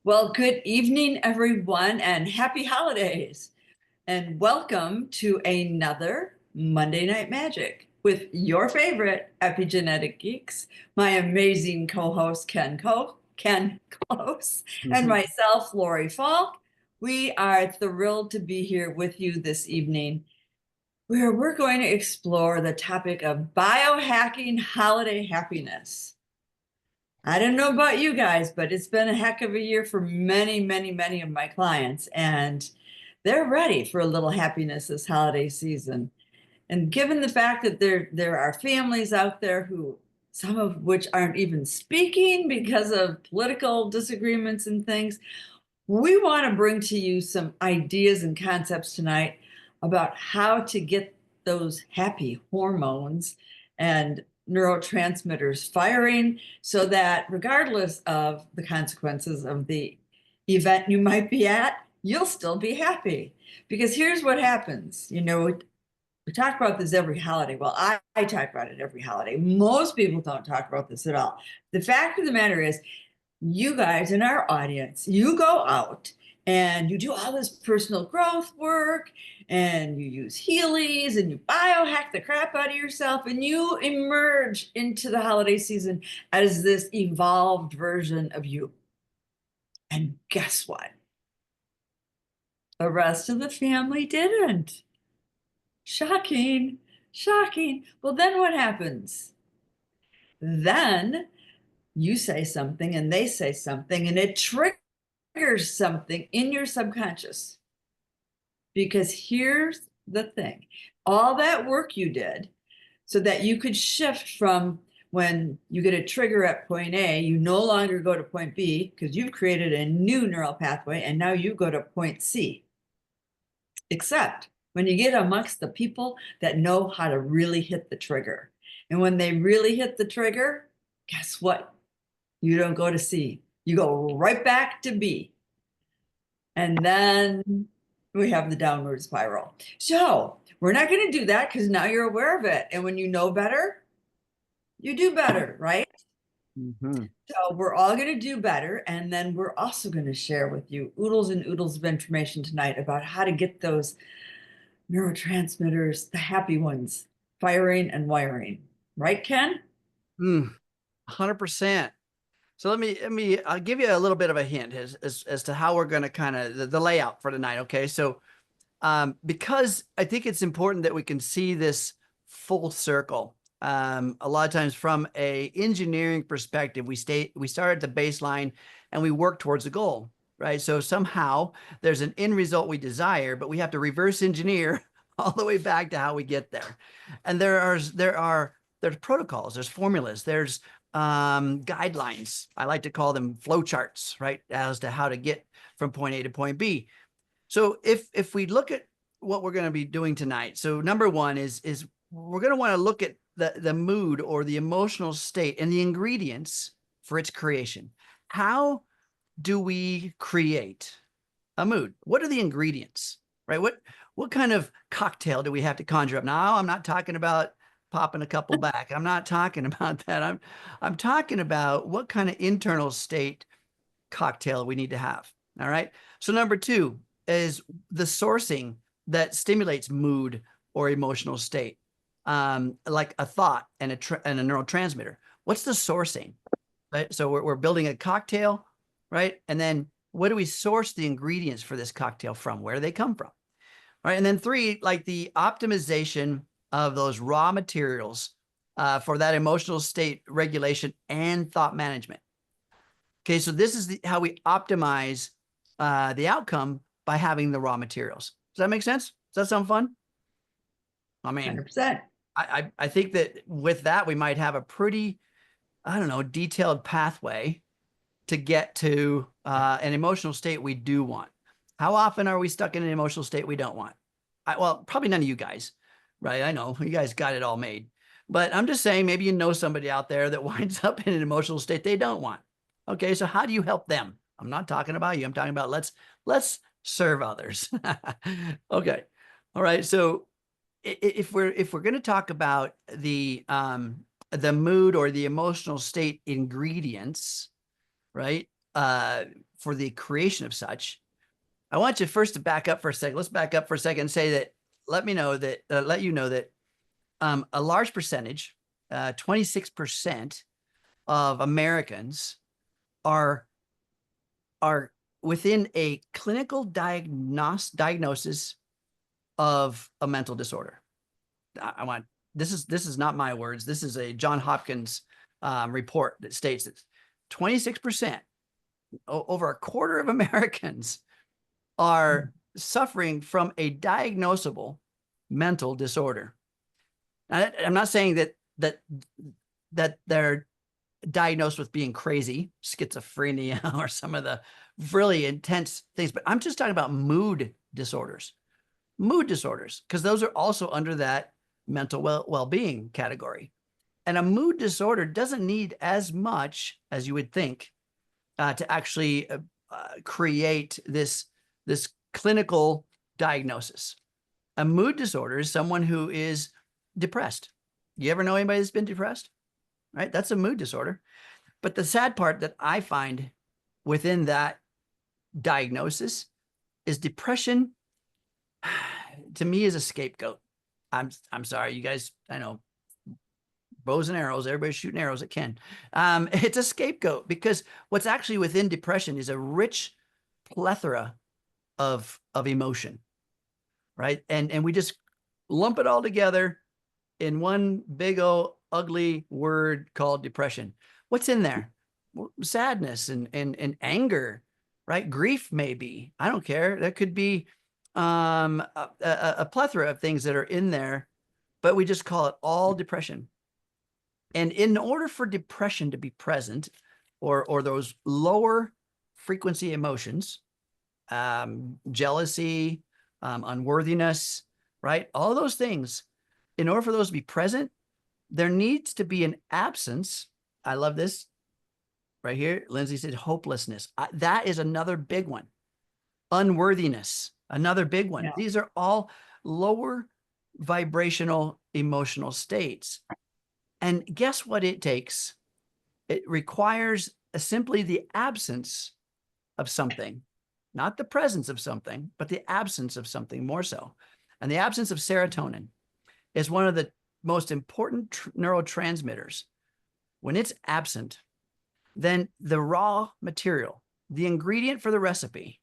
Well, good evening, everyone, and happy holidays. And welcome to another Monday Night Magic with your favorite Epigenetic Geeks, my amazing co-host Ken Close, and Mhm. myself, Lori Falk. We are thrilled to be here with you this evening, where we're going to explore the topic of biohacking holiday happiness. I don't know about you guys, but it's been a heck of a year for many of my clients, and they're ready for a little happiness this holiday season. And given the fact that there are families out there who some of which aren't even speaking because of political disagreements and things, we want to bring to you some ideas and concepts tonight about how to get those happy hormones and neurotransmitters firing so that regardless of the consequences of the event you might be at, you'll still be happy. Because here's what happens. We talk about this every holiday. Well, I talk about it every holiday. Most people don't talk about this at all. The fact of the matter is, you guys in our audience, you go out and you do all this personal growth work and you use Heelys and you biohack the crap out of yourself and you emerge into the holiday season as this evolved version of you. And guess what? The rest of the family didn't. Shocking, shocking. Well, then what happens? Then you say something and they say something and it triggers something in your subconscious. Because here's the thing, all that work you did so that you could shift from when you get a trigger at point A, you no longer go to point B because you've created a new neural pathway and now you go to point C. Except when you get amongst the people that know how to really hit the trigger. And when they really hit the trigger, guess what? You don't go to C, you go right back to B. And then we have the downward spiral. So we're not going to do that because now you're aware of it. And when you know better, you do better, right? Mhm. So we're all going to do better. And then we're also going to share with you oodles and oodles of information tonight about how to get those neurotransmitters, the happy ones, firing and wiring. Right, Ken? 100%. So I'll give you a little bit of a hint as to how we're going to kind of the layout for tonight. Okay. So, because I think it's important that we can see this full circle. A lot of times from a engineering perspective, we start at the baseline and we work towards a goal, right? So somehow there's an end result we desire, but we have to reverse engineer all the way back to how we get there. And there's protocols, there's formulas, there's guidelines. I like to call them flow charts, right? As to how to get from point A to point B. So if we look at what we're going to be doing tonight, so number one is we're going to want to look at the mood or the emotional state and the ingredients for its creation. How do we create a mood? What are the ingredients, right? What kind of cocktail do we have to conjure up? Now, I'm not talking about popping a couple back. I'm not talking about that. I'm talking about what kind of internal state cocktail we need to have. All right. So number two is the sourcing that stimulates mood or emotional state, like a thought and and a neurotransmitter. What's the sourcing? Right. So we're building a cocktail, right? And then what do we source the ingredients for this cocktail from? Where do they come from? All right. And then three, like the optimization of those raw materials for that emotional state regulation and thought management. Okay, so this is how we optimize the outcome by having the raw materials. Does that make sense? Does that sound fun? I mean, 100%. I think that with that, we might have a pretty, I don't know, detailed pathway to get to an emotional state we do want. How often are we stuck in an emotional state we don't want? Well, probably none of you guys, right? I know you guys got it all made. But I'm just saying, maybe you know somebody out there that winds up in an emotional state they don't want. Okay, so how do you help them? I'm not talking about you. I'm talking about let's serve others. Okay. All right. So if we're going to talk about the mood or the emotional state ingredients, right? for the creation of such. I want you first to back up for a second. Let's back up for a second and say that, let you know that a large percentage, 26% of Americans are within a clinical diagnosis of a mental disorder. This is not my words. This is a John Hopkins report that states that 26%, over a quarter of Americans, are suffering from a diagnosable mental disorder. Now, I'm not saying that they're diagnosed with being crazy, schizophrenia, or some of the really intense things, but I'm just talking about mood disorders, because those are also under that mental well-being category. And a mood disorder doesn't need as much as you would think to actually create this clinical diagnosis. A mood disorder is someone who is depressed. You ever know anybody that's been depressed? Right? That's a mood disorder. But the sad part that I find within that diagnosis is depression, to me, is a scapegoat. I'm sorry, you guys, I know, bows and arrows, everybody's shooting arrows at Ken. It's a scapegoat, because what's actually within depression is a rich plethora of emotion, right? And we just lump it all together in one big old ugly word called depression. What's in there? Well, sadness and anger, right? Grief, maybe. I don't care. That could be a plethora of things that are in there, but we just call it all depression. And in order for depression to be present, or those lower frequency emotions, jealousy, unworthiness, right? All those things, in order for those to be present, there needs to be an absence. I love this right here. Lindsay said hopelessness. That is another big one. Unworthiness, another big one. Yeah. These are all lower vibrational emotional states. And guess what it takes? It requires simply the absence of something, not the presence of something, but the absence of something more so. And the absence of serotonin is one of the most important neurotransmitters. When it's absent, then the raw material, the ingredient for the recipe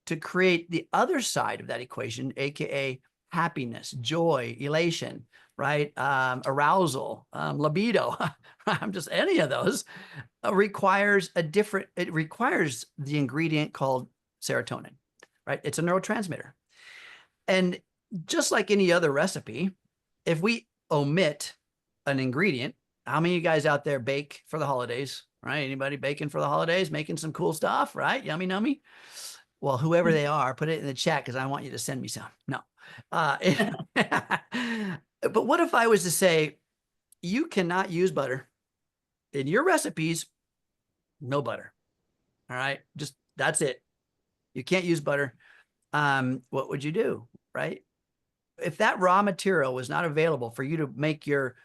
to create the other side of that equation, AKA happiness, joy, elation, right? Arousal, libido, I'm just any of those, requires it requires the ingredient called serotonin, right? It's a neurotransmitter. And just like any other recipe, if we omit an ingredient, how many of you guys out there bake for the holidays, right? Anybody baking for the holidays, making some cool stuff, right? Yummy, nummy. Well, whoever they are, put it in the chat, because I want you to send me some. No. But what if I was to say, you cannot use butter in your recipes? No butter. All right. Just, that's it. You can't use butter. What would you do? Right? If that raw material was not available for you to make your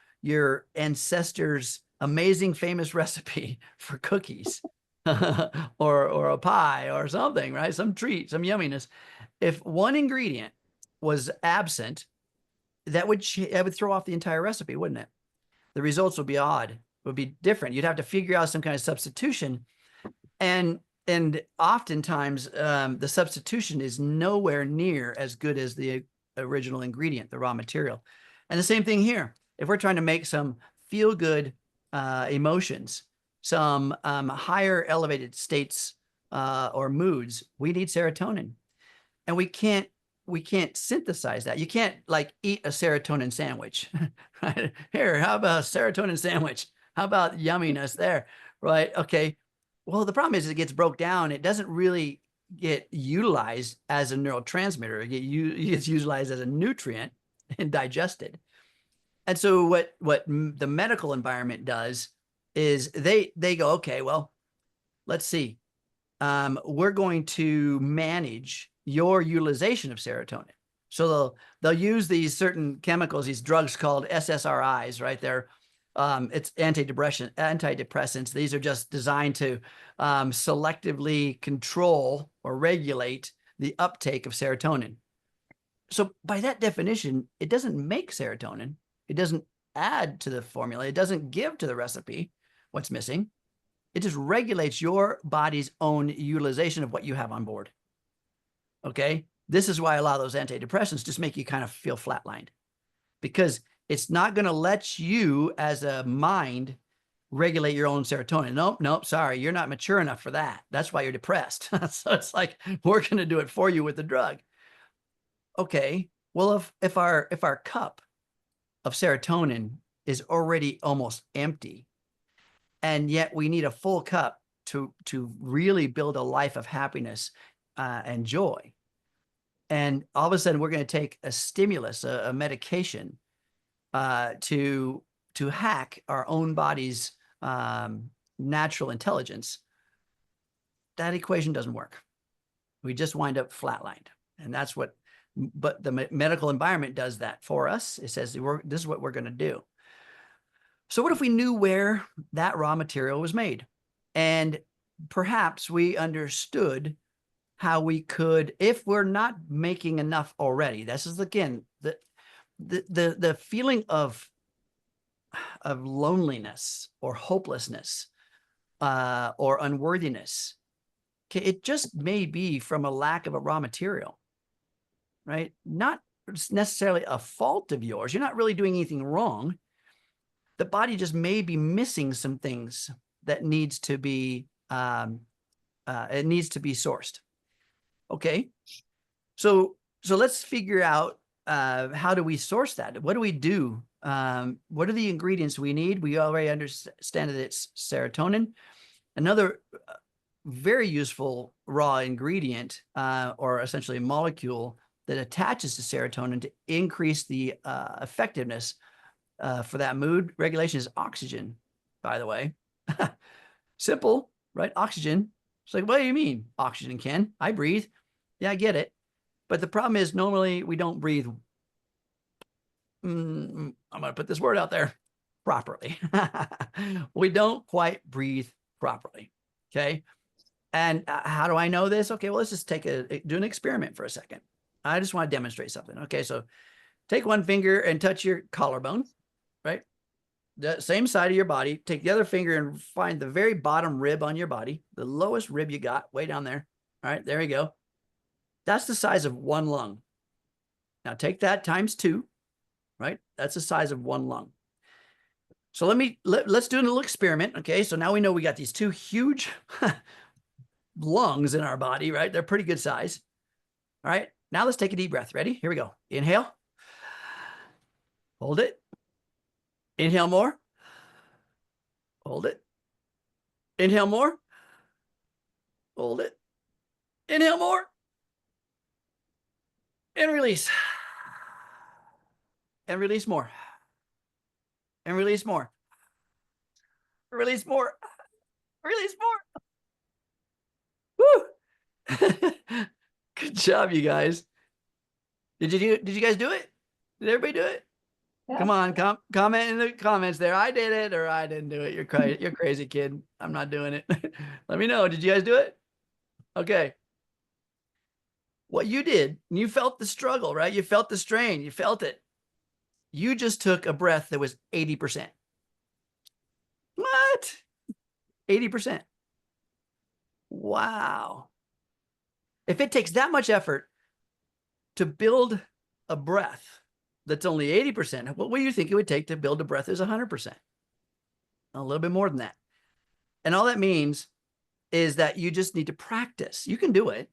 ancestors' amazing famous recipe for cookies or a pie or something, right? Some treat, some yumminess. If one ingredient was absent, that would throw off the entire recipe, wouldn't it? The results would be odd, would be different. You'd have to figure out some kind of substitution. And oftentimes the substitution is nowhere near as good as the original ingredient, the raw material. And the same thing here. If we're trying to make some feel-good emotions, some higher elevated states or moods, we need serotonin. And we can't synthesize that. You can't like eat a serotonin sandwich, right? Here, how about a serotonin sandwich? How about yumminess there, right? Okay. Well, the problem is it gets broke down. It doesn't really get utilized as a neurotransmitter. It gets utilized as a nutrient and digested. And so what the medical environment does is they go, okay, well, let's see. We're going to manage your utilization of serotonin. So they'll use these certain chemicals, these drugs called SSRIs, right? They're It's antidepressants. These are just designed to selectively control or regulate the uptake of serotonin. So by that definition, it doesn't make serotonin. It doesn't add to the formula. It doesn't give to the recipe what's missing. It just regulates your body's own utilization of what you have on board. Okay. This is why a lot of those antidepressants just make you kind of feel flatlined, because it's not going to let you as a mind regulate your own serotonin. Nope, sorry, you're not mature enough for that. That's why you're depressed. So it's like, we're going to do it for you with the drug. Okay, well, if our cup of serotonin is already almost empty, and yet we need a full cup to really build a life of happiness and joy, and all of a sudden we're going to take a stimulus, a medication, to hack our own body's natural intelligence, that equation doesn't work. We just wind up flatlined. And that's what, but the medical environment does that for us. It says, this is what we're going to do. So what if we knew where that raw material was made? And perhaps we understood how we could, if we're not making enough already. This is, again, the feeling of loneliness or hopelessness or unworthiness. Okay, it just may be from a lack of a raw material, right? Not necessarily a fault of yours. You're not really doing anything wrong. The body just may be missing some things that needs to be it needs to be sourced. Okay, so let's figure out how do we source that? What do we do? What are the ingredients we need? We already understand that it's serotonin. Another very useful raw ingredient, or essentially a molecule that attaches to serotonin to increase the effectiveness for that mood regulation, is oxygen, by the way. Simple, right? Oxygen. It's like, what do you mean oxygen, Ken? I breathe. Yeah, I get it. But the problem is, normally we don't breathe. I'm going to put this word out there, properly. We don't quite breathe properly. Okay. And how do I know this? Okay, well, let's just do an experiment for a second. I just want to demonstrate something. Okay, so take one finger and touch your collarbone, right? The same side of your body. Take the other finger and find the very bottom rib on your body, the lowest rib you got, way down there. All right, there you go. That's the size of one lung. Now take that times 2, right? That's the size of one lung. So let's do a little experiment. Okay, so now we know we got these 2 huge lungs in our body, right? They're pretty good size. All right, now let's take a deep breath. Ready? Here we go. Inhale. Hold it. Inhale more. Hold it. Inhale more. Hold it. Inhale more. And release. And release more. And release more. Release more. Release more. Woo! Good job, you guys. Did you guys do it? Did everybody do it? Yeah. Come on, comment in the comments there. I did it, or I didn't do it. You're crazy. You're crazy, kid. I'm not doing it. Let me know. Did you guys do it? Okay. What you did, you felt the struggle, right? You felt the strain. You felt it. You just took a breath that was 80%. What? 80%. Wow. If it takes that much effort to build a breath that's only 80%, what do you think it would take to build a breath that's 100%? A little bit more than that. And all that means is that you just need to practice. You can do it.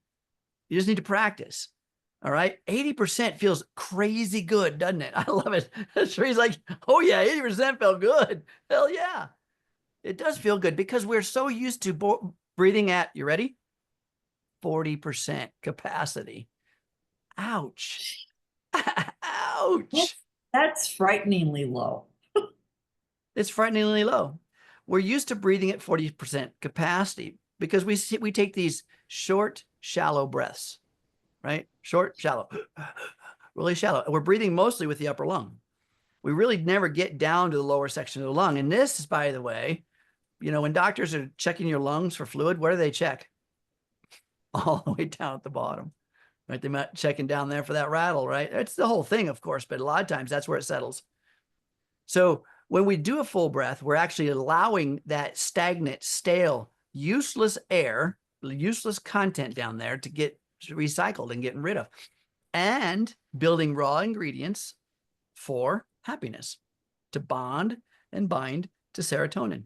You just need to practice. All right. 80% feels crazy good, doesn't it? I love it. She's like, oh yeah, 80% felt good. Hell yeah. It does feel good because we're so used to breathing at, you ready? 40% capacity. Ouch. Ouch. That's frighteningly low. It's frighteningly low. We're used to breathing at 40% capacity because we take these short, shallow breaths, right? Short, shallow, really shallow. We're breathing mostly with the upper lung. we really never get down to the lower section of the lung. And this is, by the way, when doctors are checking your lungs for fluid, where do they check? All the way down at the bottom, right? They might checking down there for that rattle, right? It's the whole thing, of course, but a lot of times that's where it settles. So when we do a full breath, we're actually allowing that stagnant, stale, useless air, useless content down there to get recycled and getting rid of, and building raw ingredients for happiness, to bond and bind to serotonin.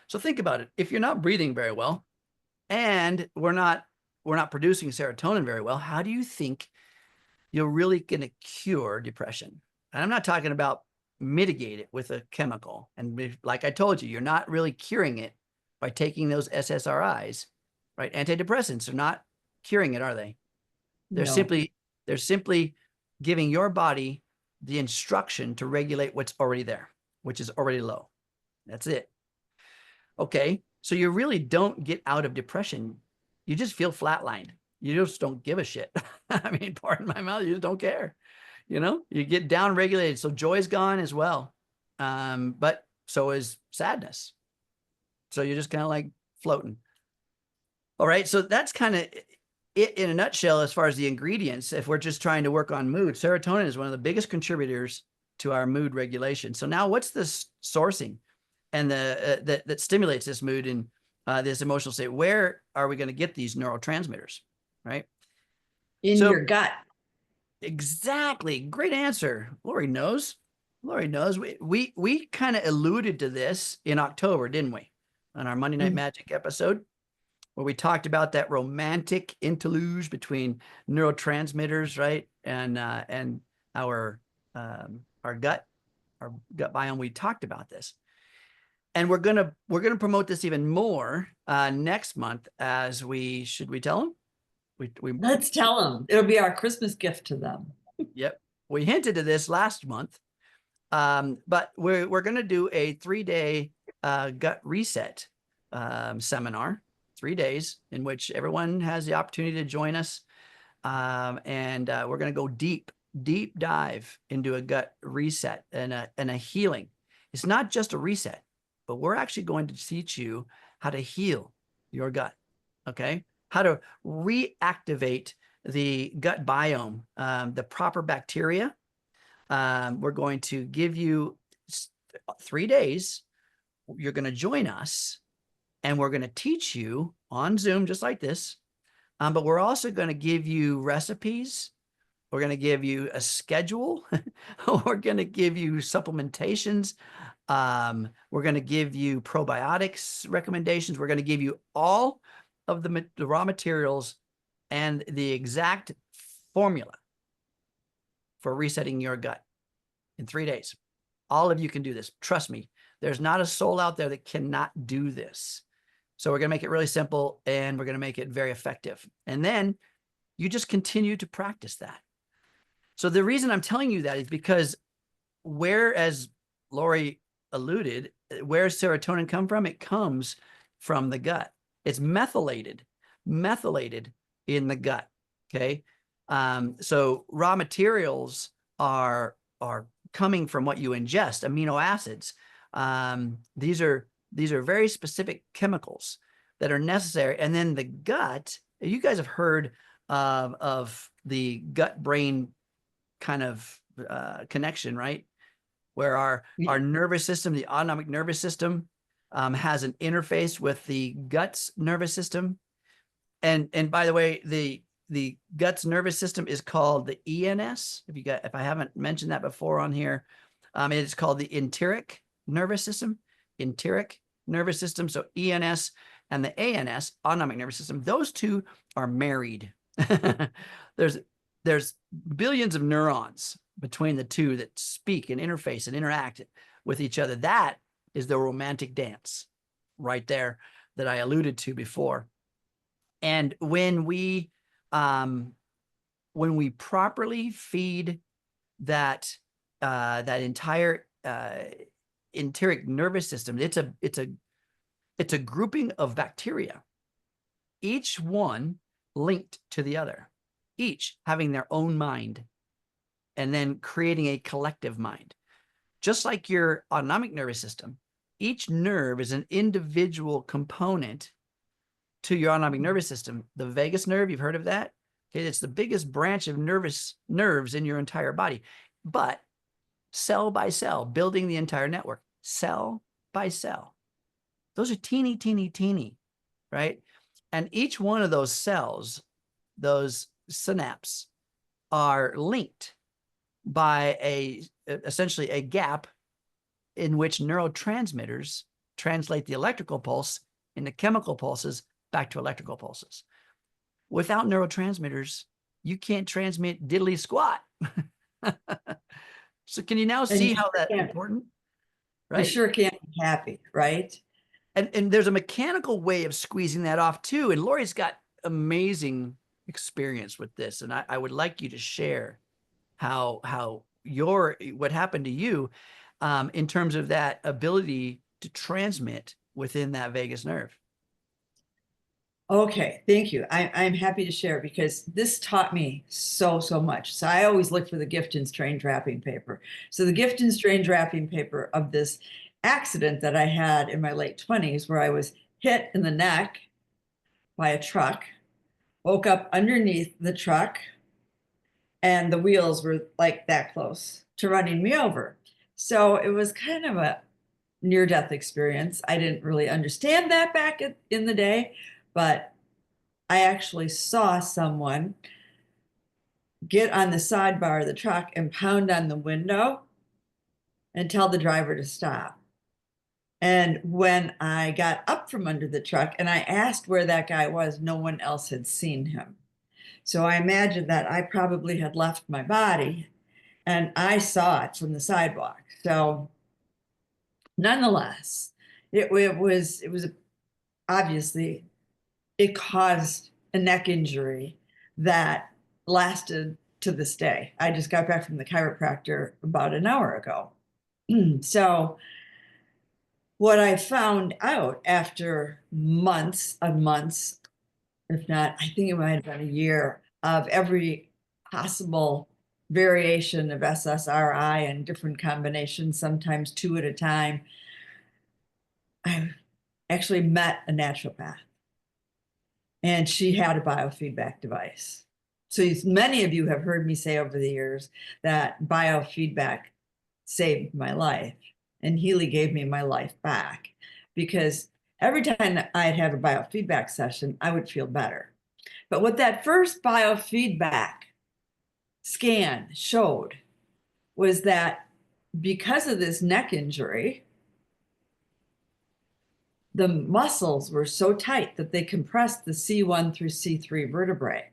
So think about it. If you're not breathing very well and we're not producing serotonin very well, how do you think you're really going to cure depression? And I'm not talking about mitigate it with a chemical. And like I told you, you're not really curing it by taking those SSRIs, right? Antidepressants are not curing it, are they? They're No. simply giving your body the instruction to regulate what's already there, which is already low. That's it. Okay. So you really don't get out of depression. You just feel flatlined. You just don't give a shit. I mean, pardon my mouth, you just don't care. You get down regulated. So joy's gone as well. But so is sadness. So you're just kind of like floating. All right. So that's kind of it in a nutshell as far as the ingredients. If we're just trying to work on mood, serotonin is one of the biggest contributors to our mood regulation. So now what's this sourcing and that stimulates this mood and this emotional state? Where are we going to get these neurotransmitters, right? In your gut. Exactly. Great answer. Lori knows. We kind of alluded to this in October, didn't we? On our Monday Night Magic episode, where we talked about that romantic interlude between neurotransmitters, right? And our gut biome. We talked about this. And we're gonna promote this even more next month as should we tell them? Let's tell them. It'll be our Christmas gift to them. Yep. We hinted at this last month, but we're going to do a 3-day gut reset seminar, 3 days in which everyone has the opportunity to join us. And we're going to go deep dive into a gut reset and a healing. It's not just a reset, but we're actually going to teach you how to heal your gut. Okay. How to reactivate the gut biome, the proper bacteria. We're going to give you 3 days. You're going to join us and we're going to teach you on Zoom, just like this. But we're also going to give you recipes. We're going to give you a schedule. We're going to give you supplementations. We're going to give you probiotics recommendations. We're going to give you all of the raw materials and the exact formula for resetting your gut in 3 days. All of you can do this. Trust me, there's not a soul out there that cannot do this. So we're going to make it really simple and we're going to make it very effective. And then you just continue to practice that. So the reason I'm telling you that is because as Lori alluded, where serotonin come from? It comes from the gut. It's methylated in the gut. Okay. So raw materials are coming from what you ingest, amino acids. These are very specific chemicals that are necessary. And then the gut, you guys have heard of the gut brain kind of connection, right? Where our nervous system, the autonomic nervous system, has an interface with the gut's nervous system. And by the way, the gut's nervous system is called the ENS. If I haven't mentioned that before on here, it's called the enteric nervous system. Enteric nervous system. So ENS and the ANS, autonomic nervous system, those two are married. There's billions of neurons between the two that speak and interface and interact with each other. That is the romantic dance right there that I alluded to before. And when we properly feed that entire enteric nervous system, it's a grouping of bacteria, each one linked to the other, each having their own mind, and then creating a collective mind. just like your autonomic nervous system, each nerve is an individual component to your autonomic nervous system. The vagus nerve, you've heard of that? Okay, it's the biggest branch of nerves in your entire body. But cell by cell, building the entire network, cell by cell. Those are teeny, teeny, teeny, right? And each one of those cells, those synapses, are linked by essentially a gap in which neurotransmitters translate the electrical pulse into chemical pulses back to electrical pulses. Without neurotransmitters, you can't transmit diddly squat. So can you now see how that's important? Right? You sure can't be happy, right? And there's a mechanical way of squeezing that off too. And Lori's got amazing experience with this. And I would like you to share how what happened to you in terms of that ability to transmit within that vagus nerve. Okay, thank you. I'm happy to share because this taught me so much. So I always look for the gift and strange wrapping paper. So the gift and strange wrapping paper of this accident that I had in my late 20s, where I was hit in the neck by a truck, woke up underneath the truck, and the wheels were like that close to running me over. So it was kind of a near-death experience. I didn't really understand that back in the day, but I actually saw someone get on the sidebar of the truck and pound on the window and tell the driver to stop. And when I got up from under the truck and I asked where that guy was, no one else had seen him. So I imagined that I probably had left my body and I saw it from the sidewalk. So nonetheless, it was obviously, it caused a neck injury that lasted to this day. I just got back from the chiropractor about an hour ago. So what I found out after months and months, if not, I think it might have been a year of every possible variation of SSRI and different combinations, sometimes 2 at a time, I actually met a naturopath. And she had a biofeedback device. So many of you have heard me say over the years that biofeedback saved my life. And Healy gave me my life back because every time I'd have a biofeedback session, I would feel better. But what that first biofeedback scan showed was that because of this neck injury, the muscles were so tight that they compressed the C1 through C3 vertebrae.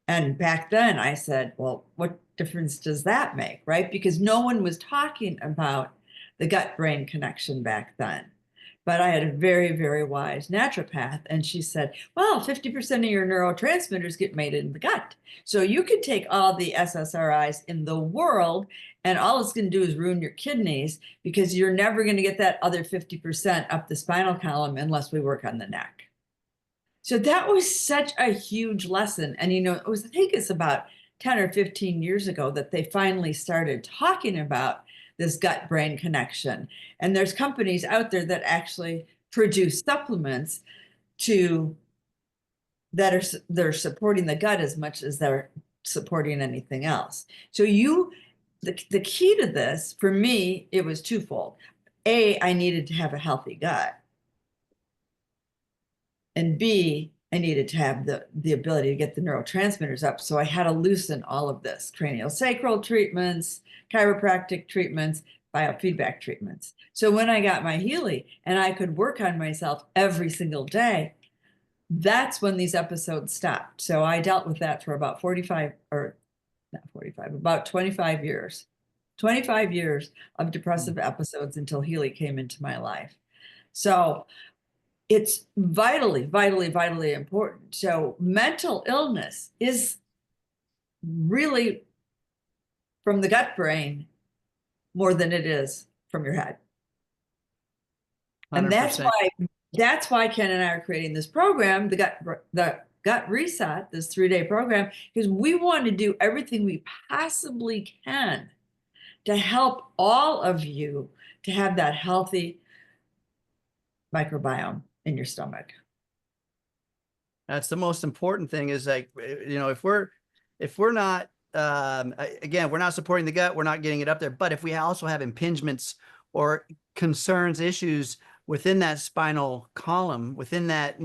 And back then I said, well, what difference does that make, right? Because no one was talking about the gut-brain connection back then. But I had a very, very wise naturopath, and she said, well, 50% of your neurotransmitters get made in the gut. So you could take all the SSRIs in the world, and all it's going to do is ruin your kidneys because you're never going to get that other 50% up the spinal column unless we work on the neck. So that was such a huge lesson. And, you know, it was, I think it's about 10 or 15 years ago that they finally started talking about this gut-brain connection. And there's companies out there that actually produce supplements they're supporting the gut as much as they're supporting anything else. So the key to this, for me, it was twofold. A, I needed to have a healthy gut. And B, I needed to have the ability to get the neurotransmitters up. So I had to loosen all of this: craniosacral treatments, chiropractic treatments, biofeedback treatments. So when I got my Healy and I could work on myself every single day, that's when these episodes stopped. So I dealt with that for about 25 years. 25 years of depressive episodes until Healy came into my life. So it's vitally, vitally, vitally important. So mental illness is really from the gut brain more than it is from your head. 100%. And that's why Ken and I are creating this program, the Gut Reset, this 3-day program, because we want to do everything we possibly can to help all of you to have that healthy microbiome in your stomach. That's the most important thing is like, if we're not, again, we're not supporting the gut, we're not getting it up there. But if we also have impingements or concerns, issues within that spinal column, within that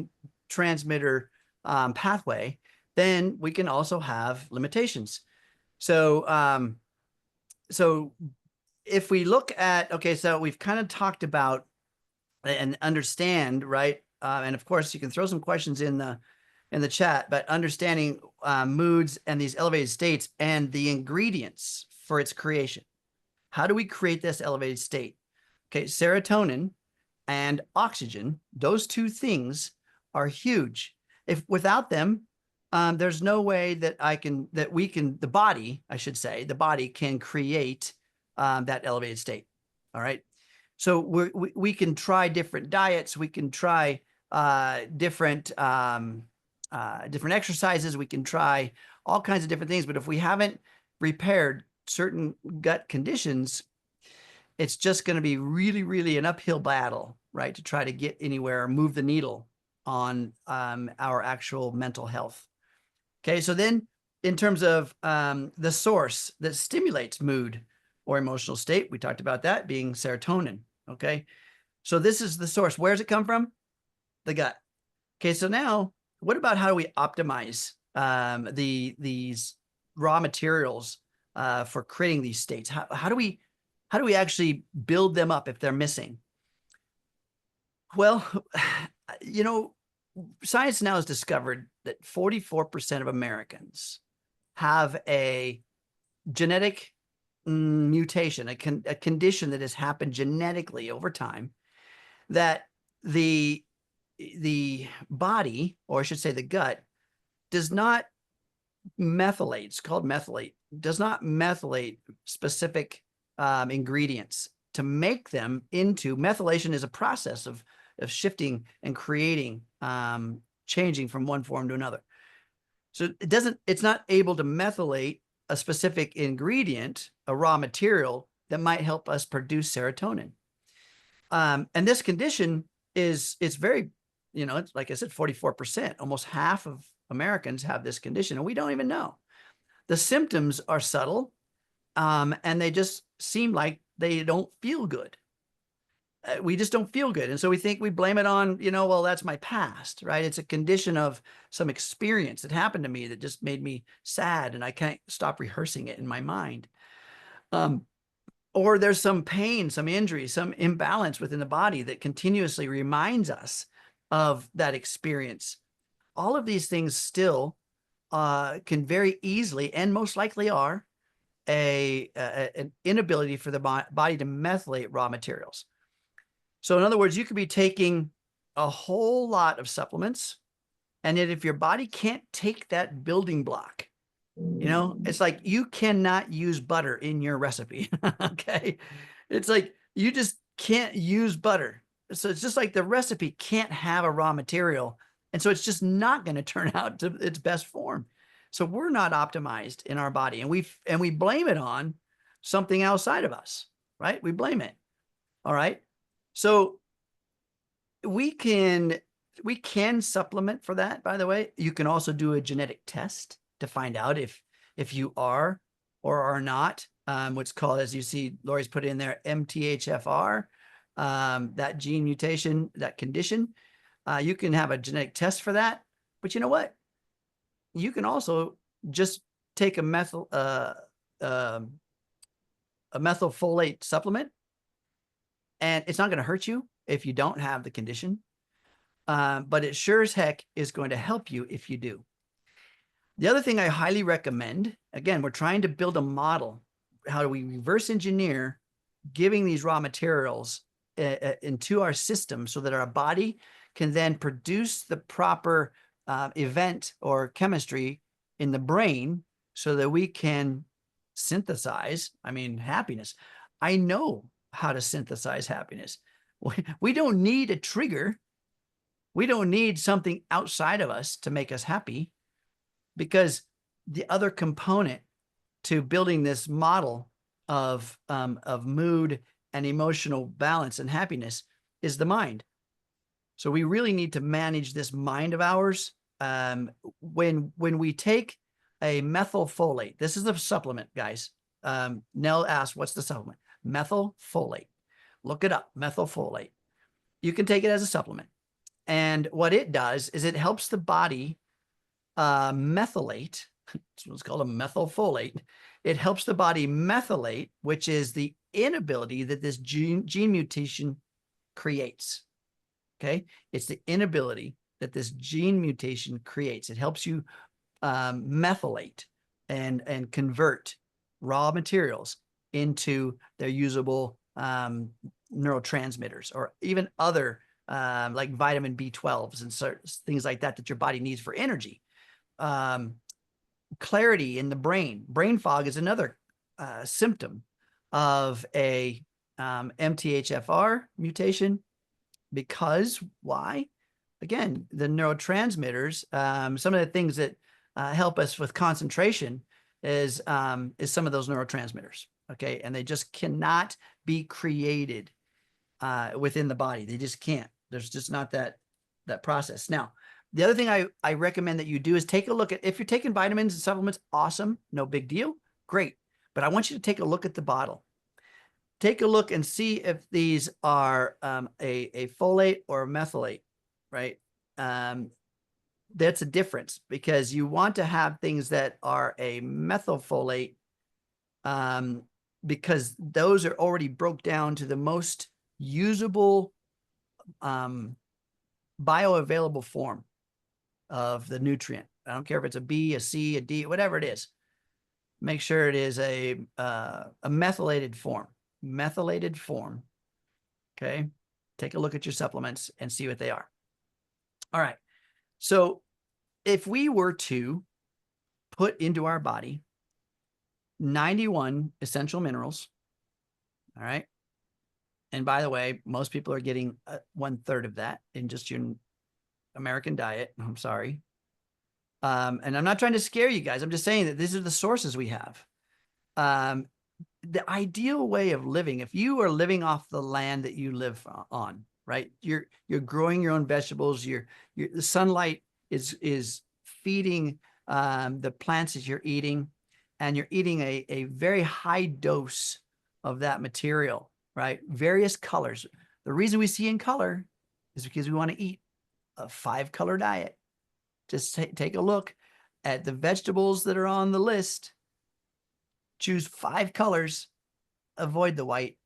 transmitter pathway, then we can also have limitations. So, so if we look at, okay, so we've kind of talked about and understand, right? And of course, you can throw some questions in the chat, but understanding moods and these elevated states and the ingredients for its creation. How do we create this elevated state? Okay, serotonin and oxygen, those two things are huge. If without them, there's no way that the body, I should say, the body can create that elevated state. All right. So we can try different diets. We can try different exercises. We can try all kinds of different things. But if we haven't repaired certain gut conditions, it's just going to be really, really an uphill battle, right? To try to get anywhere or move the needle on our actual mental health. Okay, so then in terms of the source that stimulates mood or emotional state, we talked about that being serotonin. Okay, so this is the source. Where does it come from? The gut. Okay, so now what about how do we optimize these raw materials for creating these states? How do we actually build them up if they're missing? Well, science now has discovered that 44% of Americans have a genetic mutation, a condition that has happened genetically over time, that the body, or I should say the gut, does not methylate. It's called methylate. Does not methylate specific ingredients to make them into. Methylation is a process of shifting and creating, changing from one form to another. So it's not able to methylate a specific ingredient, a raw material that might help us produce serotonin. And this condition it's very, it's like I said, 44%, almost half of Americans have this condition, and we don't even know. The symptoms are subtle, and they just seem like they don't feel good. We just don't feel good. And so we blame it on, well, that's my past, right? It's a condition of some experience that happened to me that just made me sad, and I can't stop rehearsing it in my mind. Or there's some pain, some injury, some imbalance within the body that continuously reminds us of that experience. All of these things still can very easily, and most likely are, an inability for the body to methylate raw materials. So in other words, you could be taking a whole lot of supplements, and yet if your body can't take that building block, it's like you cannot use butter in your recipe. Okay. It's like you just can't use butter. So it's just like the recipe can't have a raw material. And so it's just not going to turn out to its best form. So we're not optimized in our body, and we blame it on something outside of us, right? We blame it. All right. So we can supplement for that, by the way. You can also do a genetic test to find out if you are or are not what's called, as you see, Lori's put in there, MTHFR, that gene mutation, that condition. You can have a genetic test for that. But you know what? You can also just take a methylfolate supplement, and it's not going to hurt you if you don't have the condition. But it sure as heck is going to help you if you do. The other thing I highly recommend, again, we're trying to build a model. How do we reverse engineer giving these raw materials into our system so that our body can then produce the proper event or chemistry in the brain so that we can synthesize, happiness. I know how to synthesize happiness. We don't need a trigger. We don't need something outside of us to make us happy, because the other component to building this model of mood and emotional balance and happiness is the mind. So we really need to manage this mind of ours. When we take a methylfolate, this is the supplement, guys. Nell asked, what's the supplement? Methylfolate. Look it up, methylfolate. You can take it as a supplement. And what it does is it helps the body methylate. It's what's called a methylfolate. It helps the body methylate, which is the inability that this gene mutation creates. Okay. It's the inability that this gene mutation creates. It helps you methylate and convert raw materials into their usable neurotransmitters, or even other like vitamin B12s and certain things like that your body needs for energy. Clarity in the brain. Brain fog is another symptom of a MTHFR mutation. Because why? Again, the neurotransmitters, some of the things that help us with concentration is some of those neurotransmitters. Okay. And they just cannot be created within the body. They just can't. There's just not that process. Now, the other thing I recommend that you do is take a look at, if you're taking vitamins and supplements, awesome, no big deal, great. But I want you to take a look at the bottle. Take a look and see if these are a folate or a methylate, right? That's a difference, because you want to have things that are a methylfolate, because those are already broke down to the most usable bioavailable form of the nutrient. I don't care if it's a B, a C, a D, whatever it is. Make sure it is a methylated form. Methylated form. Okay. Take a look at your supplements and see what they are. All right. So if we were to put into our body 91 essential minerals, all right. And by the way, most people are getting 1/3 of that in just your American diet. I'm sorry. And I'm not trying to scare you guys. I'm just saying that these are the sources we have. The ideal way of living, if you are living off the land that you live on, right? You're growing your own vegetables. The sunlight is feeding the plants that you're eating, and you're eating a very high dose of that material, right? Various colors. The reason we see in color is because we want to eat a 5-color diet. Just take a look at the vegetables that are on the list. Choose 5 colors. Avoid the white.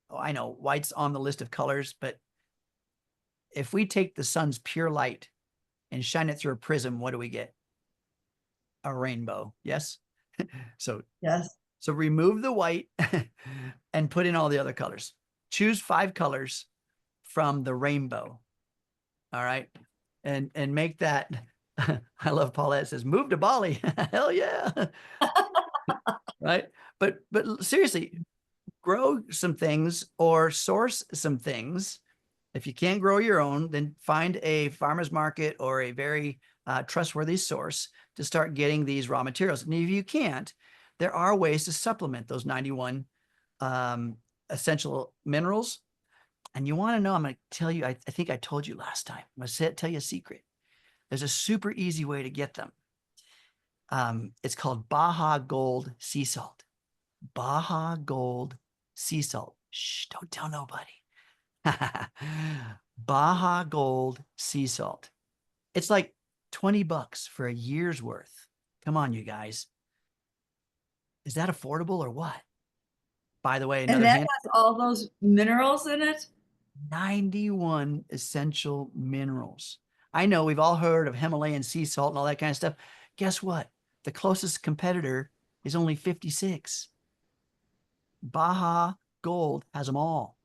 Oh, I know white's on the list of colors, but if we take the sun's pure light and shine it through a prism, what do we get? A rainbow. Yes. So Yes. So remove the white and put in all the other colors. Choose 5 colors from the rainbow. All right. And make that. I love Paulette says, move to Bali. Hell yeah. Right. But seriously, grow some things or source some things. If you can't grow your own, then find a farmer's market or a very trustworthy source to start getting these raw materials. And if you can't, there are ways to supplement those 91 essential minerals. And you want to know, I'm going to tell you, I think I told you last time. I'm going to tell you a secret. There's a super easy way to get them. It's called Baja Gold Sea Salt. Baja Gold Sea Salt. Shh, don't tell nobody. Baja Gold Sea Salt. It's like $20 for a year's worth. Come on, you guys. Is that affordable or what? By the way, And another that hint. has all those minerals in it? 91 essential minerals. I know we've all heard of Himalayan sea salt and all that kind of stuff. Guess what? The closest competitor is only 56. Baja Gold has them all.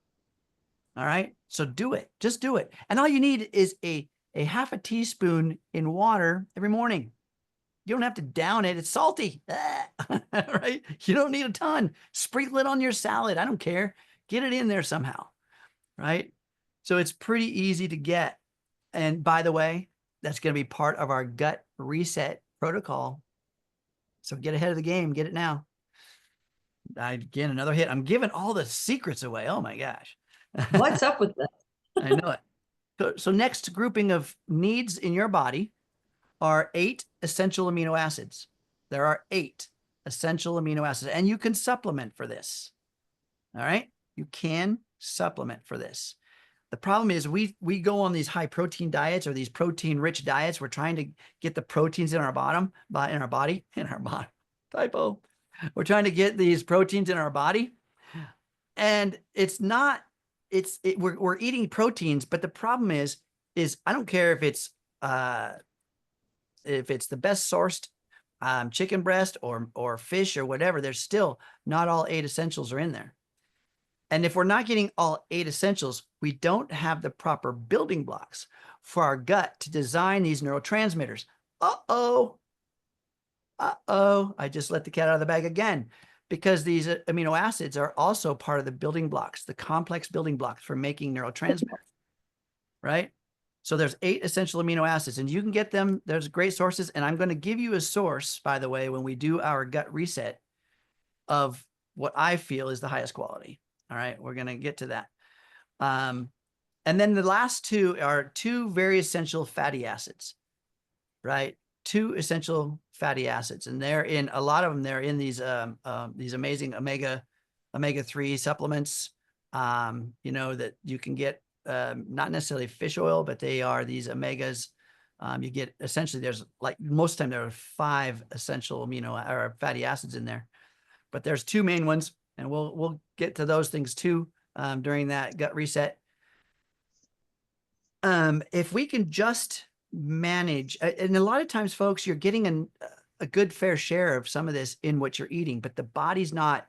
All right. So do it. Just do it. And all you need is a half a teaspoon in water every morning. You don't have to down it. It's salty. Right? You don't need a ton. Sprinkle it on your salad. I don't care. Get it in there somehow. Right? So it's pretty easy to get. And by the way, that's going to be part of our gut reset protocol. So get ahead of the game. Get it now. Again, another hit. I'm giving all the secrets away. Oh my gosh. What's up with that? I know it. So next grouping of needs in your body are 8 essential amino acids. There are 8 essential amino acids, and you can supplement for this. All right. You can supplement for this. The problem is we go on these high protein diets or these protein rich diets. We're trying to get the proteins in our body. Typo. We're trying to get these proteins in our body. And it's not, we're eating proteins, but the problem is I don't care if it's the best sourced chicken breast or fish or whatever, there's still not all 8 essentials are in there. And if we're not getting all 8 essentials, we don't have the proper building blocks for our gut to design these neurotransmitters. Uh-oh. I just let the cat out of the bag again, because these amino acids are also part of the building blocks, the complex building blocks for making neurotransmitters, right? So there's 8 essential amino acids, and you can get them. There's great sources. And I'm going to give you a source, by the way, when we do our gut reset, of what I feel is the highest quality. All right, we're going to get to that. And then the last 2 are 2 very essential fatty acids, right? 2 essential fatty acids, and they're in a lot of them. They're in these amazing omega-3 supplements, that you can get, not necessarily fish oil, but they are these omegas. You get essentially, there's like most of the time there are 5 essential amino or fatty acids in there, but there's 2 main ones, and we'll get to those things too during that gut reset. If we can just manage, and a lot of times, folks, you're getting a good fair share of some of this in what you're eating, but the body's not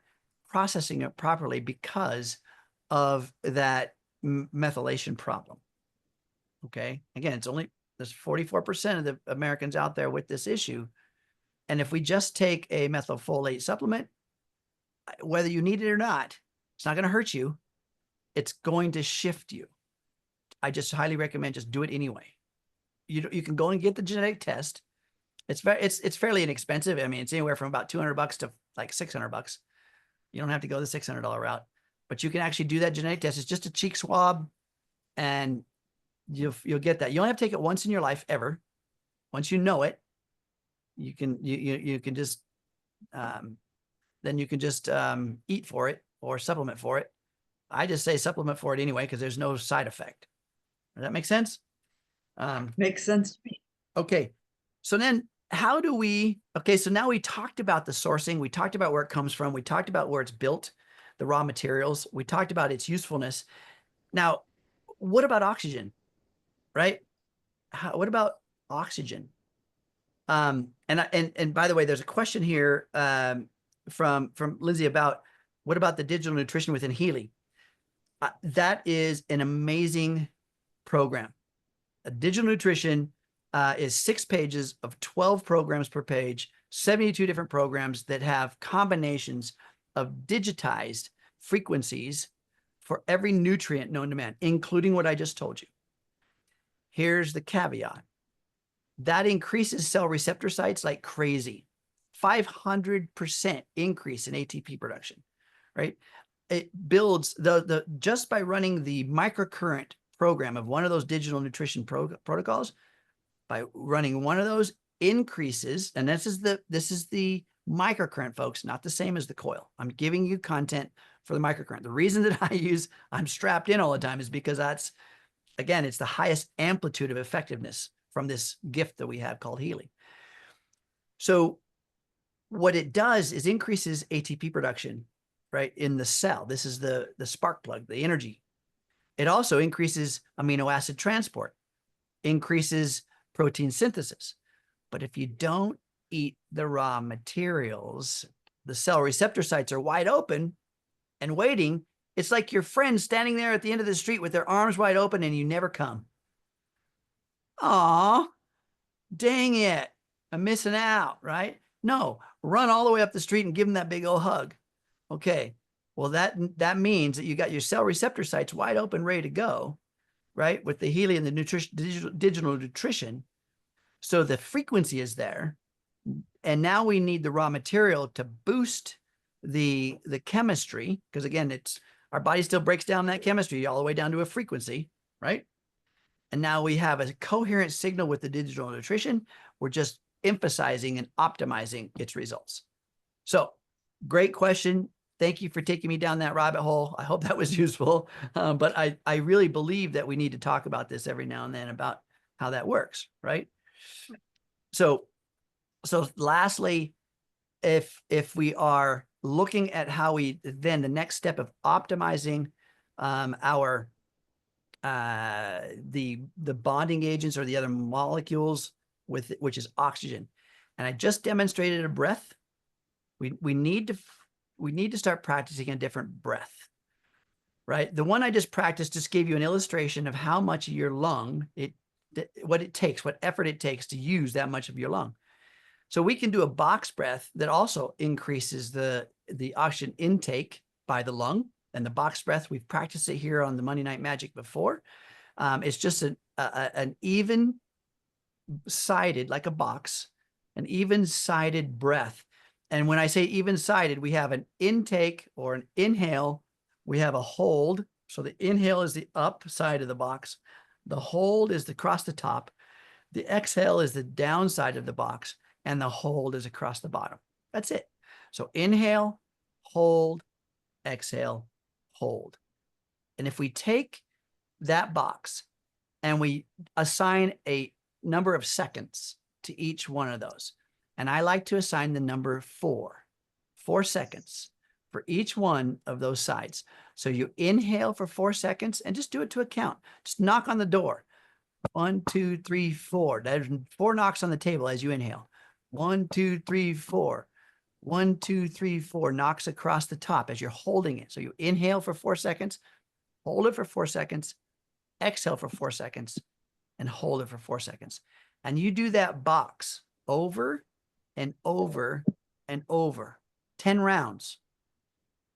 processing it properly because of that methylation problem. Okay. Again, there's 44% of the Americans out there with this issue. And if we just take a methylfolate supplement, whether you need it or not, it's not going to hurt you. It's going to shift you. I just highly recommend just do it anyway. You can go and get the genetic test. It's fairly inexpensive. I mean, it's anywhere from about $200 to like $600. You don't have to go the $600 route, but you can actually do that genetic test. It's just a cheek swab, and you'll get that. You only have to take it once in your life ever. Once you know it, you can just then you can just eat for it or supplement for it. I just say supplement for it anyway, because there's no side effect. Does that make sense? Makes sense to me. Okay. So then so now we talked about the sourcing. We talked about where it comes from. We talked about where it's built, the raw materials. We talked about its usefulness. Now, what about oxygen, right? What about oxygen? And by the way, there's a question here from Lindsay about what about the digital nutrition within Healy? That is an amazing program. A digital nutrition is 6 pages of 12 programs per page, 72 different programs that have combinations of digitized frequencies for every nutrient known to man, including what I just told you. Here's the caveat. That increases cell receptor sites like crazy. 500% increase in ATP production, right? It builds just by running the microcurrent program of one of those digital nutrition protocols. By running one of those, increases, and this is the microcurrent, folks, not the same as the coil. I'm giving you content for the microcurrent. The reason that I'm strapped in all the time is because again, it's the highest amplitude of effectiveness from this gift that we have called Healy. So what it does is increases ATP production, right, in the cell. This is the spark plug, the energy. It also increases amino acid transport, increases protein synthesis. But if you don't eat the raw materials, the cell receptor sites are wide open and waiting. It's like your friend standing there at the end of the street with their arms wide open and you never come. Aw, dang it. I'm missing out, right? No, run all the way up the street and give them that big old hug. Okay. Well, that means that you got your cell receptor sites wide open, ready to go, right? With the Healy and the digital nutrition. So the frequency is there. And now we need the raw material to boost the chemistry, because again, our body still breaks down that chemistry all the way down to a frequency, right? And now we have a coherent signal with the digital nutrition. We're just emphasizing and optimizing its results. So great question. Thank you for taking me down that rabbit hole. I hope that was useful. But I really believe that we need to talk about this every now and then about how that works, right? So lastly, if we are looking at how the next step of optimizing our the bonding agents or the other molecules which is oxygen, and I just demonstrated a breath. We need to start practicing a different breath, right? The one I just practiced just gave you an illustration of how much of your lung what effort it takes to use that much of your lung. So we can do a box breath that also increases the oxygen intake by the lung. And the box breath, we've practiced it here on the Monday Night Magic before. It's just an even sided, like a box, an even sided breath. And when I say even sided, we have an intake or an inhale, we have a hold. So the inhale is the up side of the box. The hold is across the top. The exhale is the downside of the box, and the hold is across the bottom. That's it. So inhale, hold, exhale, hold. And if we take that box and we assign a number of seconds to each one of those, and I like to assign the number 4 seconds for each one of those sides. So you inhale for 4 seconds and just do it to a count. Just knock on the door. 1, 2, 3, 4. There's 4 knocks on the table as you inhale. 1, 2, 3, 4. 1, 2, 3, 4 knocks across the top as you're holding it. So you inhale for 4 seconds, hold it for 4 seconds, exhale for 4 seconds, and hold it for 4 seconds. And you do that box over and over and over. 10 rounds.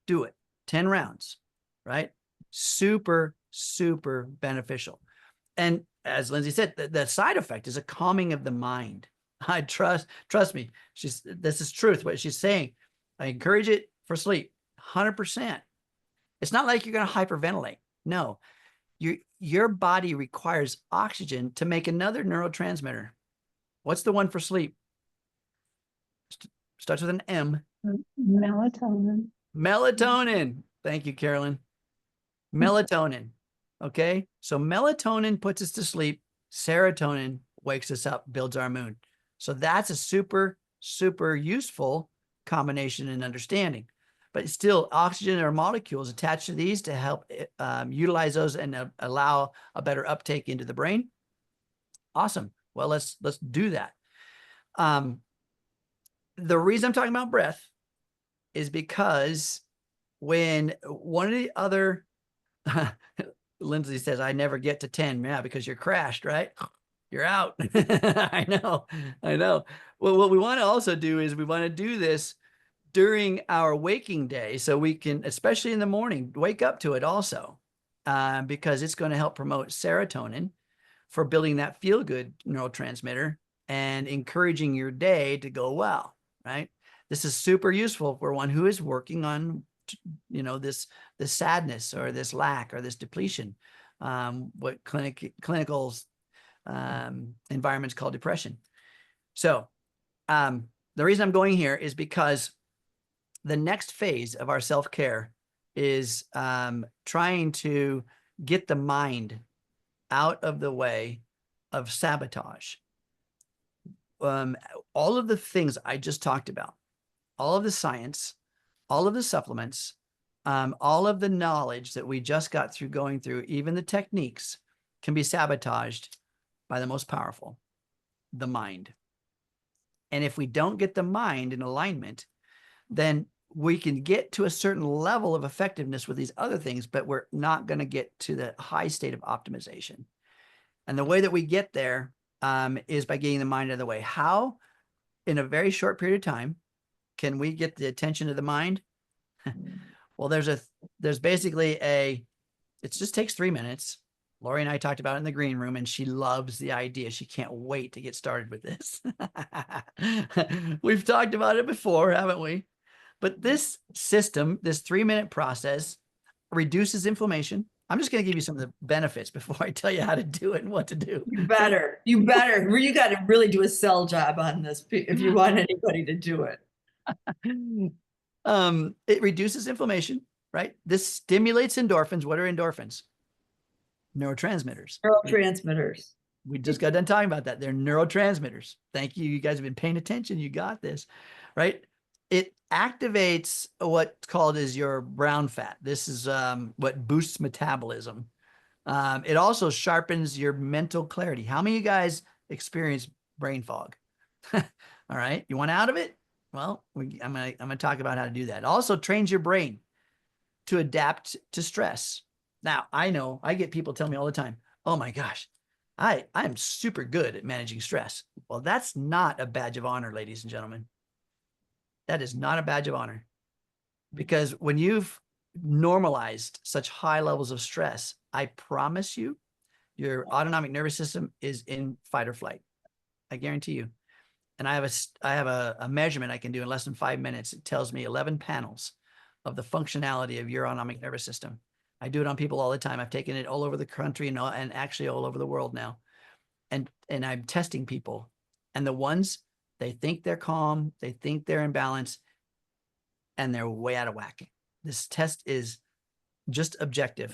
Do it. 10 rounds, right? Super, super beneficial. And as Lindsay said, the side effect is a calming of the mind. I trust me. This is truth. What she's saying, I encourage it for sleep, 100%. It's not like you're going to hyperventilate. No, your body requires oxygen to make another neurotransmitter. What's the one for sleep? Starts with an M. Melatonin. Melatonin. Thank you, Carolyn. Melatonin. Okay. So melatonin puts us to sleep. Serotonin wakes us up, builds our mood. So that's a super, super useful combination and understanding. But still, oxygen or molecules attached to these to help utilize those and allow a better uptake into the brain. Awesome. Well, let's do that. The reason I'm talking about breath is because when one of the other, Lindsay says, I never get to 10. Yeah, because you're crashed, right? You're out. I know. Well, what we want to also do is we want to do this during our waking day. So we can, especially in the morning, wake up to it also, because it's going to help promote serotonin for building that feel-good neurotransmitter and encouraging your day to go well, right? This is super useful for one who is working on, this sadness or this lack or this depletion, what clinical environments call depression. So the reason I'm going here is because the next phase of our self-care is trying to get the mind out of the way of sabotage. All of the things I just talked about, all of the science, all of the supplements, all of the knowledge that we just got through going through, even the techniques, can be sabotaged by the most powerful, the mind. And if we don't get the mind in alignment, then we can get to a certain level of effectiveness with these other things, but we're not going to get to the high state of optimization. And the way that we get there is by getting the mind out of the way. How, in a very short period of time, can we get the attention of the mind? Well, there's basically it just takes 3 minutes. Lori and I talked about it in the green room, and she loves the idea. She can't wait to get started with this. We've talked about it before, haven't we? But this system, this 3-minute process, reduces inflammation. I'm just going to give you some of the benefits before I tell you how to do it and what to do. You better. You got to really do a sell job on this if you want anybody to do it. It reduces inflammation, right? This stimulates endorphins. What are endorphins? Neurotransmitters. Neurotransmitters. We just got done talking about that. They're neurotransmitters. Thank you. You guys have been paying attention. You got this, right? It activates what's called is your brown fat. This is what boosts metabolism. It also sharpens your mental clarity. How many of you guys experience brain fog? All right. You want out of it? Well, I'm gonna talk about how to do that. It also trains your brain to adapt to stress. Now, I know I get people tell me all the time, oh my gosh, I'm super good at managing stress. Well, that's not a badge of honor, ladies and gentlemen. That is not a badge of honor, because when you've normalized such high levels of stress, I promise you, your autonomic nervous system is in fight or flight. I guarantee you. And I have a measurement I can do in less than 5 minutes. It tells me 11 panels of the functionality of your autonomic nervous system. I do it on people all the time. I've taken it all over the country and actually all over the world now. And I'm testing people. And the ones, they think they're calm, they think they're in balance, and they're way out of whack. This test is just objective.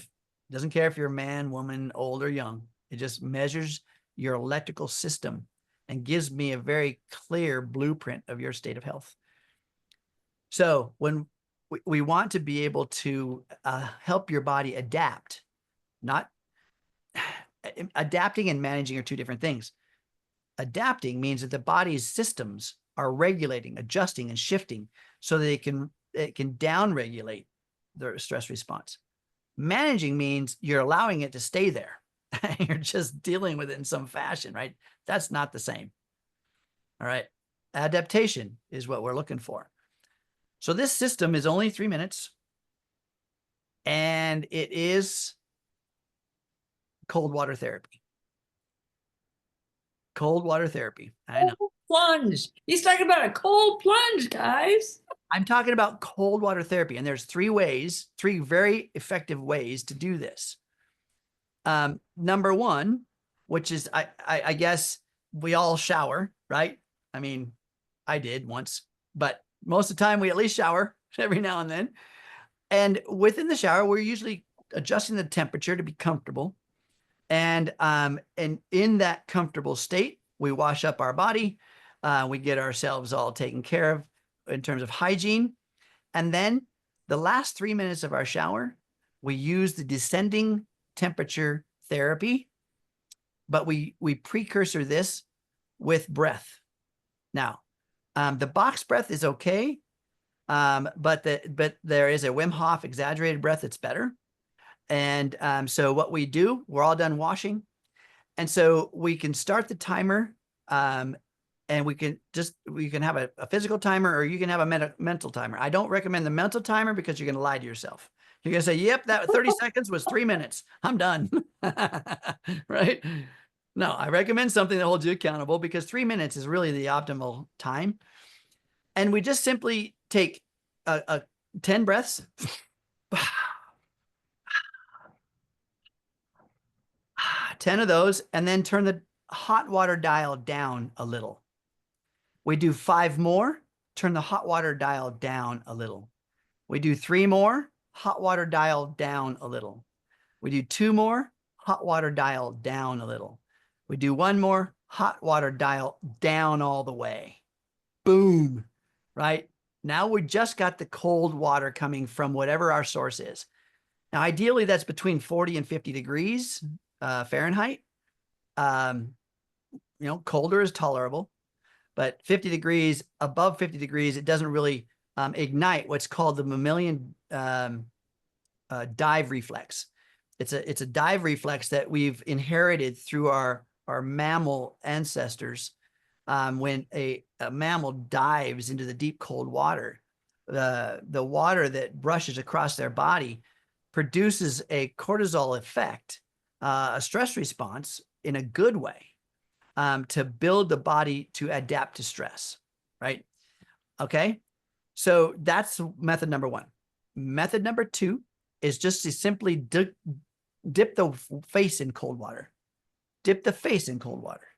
It doesn't care if you're a man, woman, old or young. It just measures your electrical system and gives me a very clear blueprint of your state of health. So when we want to be able to help your body adapt, not adapting and managing are two different things. Adapting means that the body's systems are regulating, adjusting, and shifting so that it can down-regulate the stress response. Managing means you're allowing it to stay there. You're just dealing with it in some fashion, right? That's not the same. All right. Adaptation is what we're looking for. So this system is only 3 minutes, and it is cold water therapy. Cold water therapy. I know. Plunge. He's talking about a cold plunge, guys. I'm talking about cold water therapy, and there's 3 very effective ways to do this. Number one, which is, I guess we all shower, right? I mean, I did once, but most of the time we at least shower every now and then. And within the shower, we're usually adjusting the temperature to be comfortable. And in that comfortable state, we wash up our body. We get ourselves all taken care of in terms of hygiene. And then the last 3 minutes of our shower, we use the descending temperature therapy, but we precursor this with breath. Now, the box breath is okay, but there is a Wim Hof exaggerated breath that's better. And so what we do, we're all done washing, and so we can start the timer, and we can have a physical timer, or you can have a mental timer. I don't recommend the mental timer because you're going to lie to yourself. You're going to say, yep, that 30 seconds was 3 minutes. I'm done. Right? No, I recommend something that holds you accountable, because 3 minutes is really the optimal time. And we just simply take 10 breaths. 10 of those, and then turn the hot water dial down a little. We do 5 more, turn the hot water dial down a little. We do 3 more, hot water dial down a little. We do 2 more, hot water dial down a little. We do 1 more, hot water dial down all the way. Boom, right? Now we just got the cold water coming from whatever our source is. Now, ideally, that's between 40 and 50 degrees Fahrenheit. Colder is tolerable, but 50 degrees, above 50 degrees, it doesn't really ignite what's called the mammalian dive reflex. It's a dive reflex that we've inherited through our mammal ancestors. When a mammal dives into the deep cold water, the water that brushes across their body produces a cortisol effect, a stress response in a good way, to build the body to adapt to stress, right? Okay. So that's method number one. Method number two is just to simply dip the face in cold water. Dip the face in cold water,